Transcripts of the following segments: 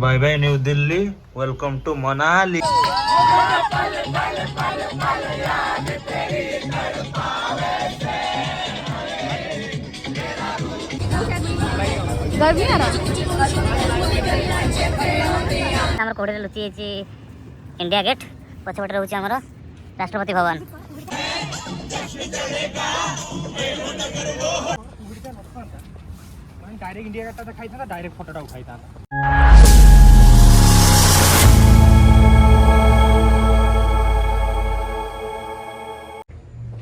Bye bye New Delhi, welcome to Manali. आमर कोड़े लुचि India gate पछपटे रोचे आमर Rashtrapati Bhavan. Direct India gate खाई था, डायरेक्ट फोटोटा उठाई था।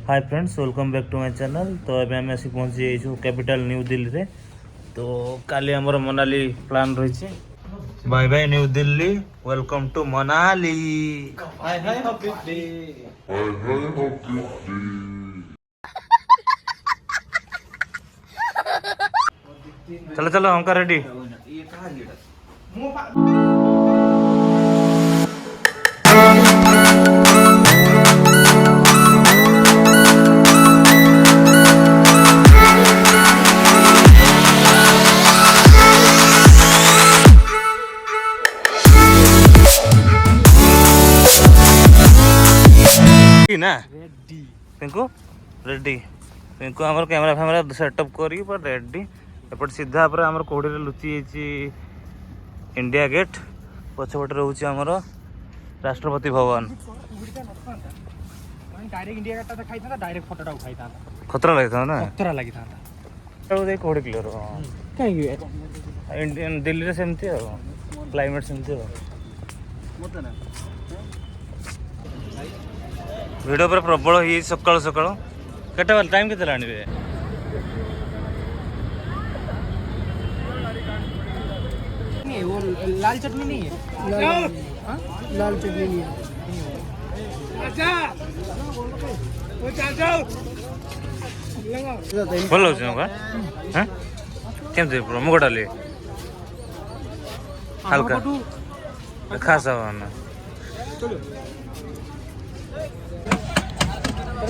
Hi friends, welcome back to my channel. तो अभी आम आसी पहुँची कैपिटल न्यू दिल्ली रे। तो काली आमर मनाली प्लान रही। Bye bye New Delhi, welcome to Manali. Hi hi happy day. चलो चलो हमका रेडी। ना रेडी पिंकू रेडी। पिंकू आमर कैमरा फैमरा सेटअप करी पर रेडी। एपट सीधा पर आमर कोड़ी रे लुचि इंडिया गेट पछपटे रोचे आमर Rashtrapati Bhavan. Direct India gate खाई था, डायरेक्ट फोटोटा उठाई था। खतरा लगी था ना, खतरा लगी था। कोड़ी क्लियर कहीं इंडियन दिल्ली रे सेमती क्लाइमेट सेमती वीडियो पर प्रबल ही सकाल सकाल केटे वाला टाइम केते लाणी बे नहीं, वो लाल चटनी नहीं है। लाल चटनी नहीं है। ଭଲ ଅଛି ନା ହାଁ କେମିତି ମୁଗ ଡାଲି ହାଲକା ଖାସ ହବ ନା।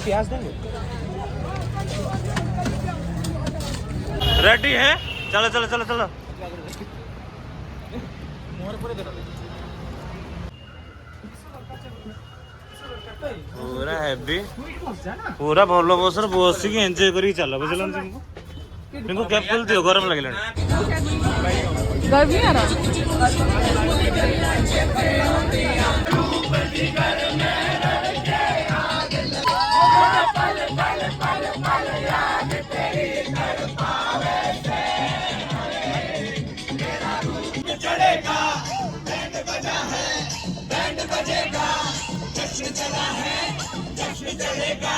प्याज देंगे। रेडी है, चलो चलो चलो चलो। पूरा हैवी, पूरा भल बस बसिक एंजॉय करी चल बुझल तुमको कैप खोल दियो, गरम लगे जश्न चला है, जश्न चलेगा।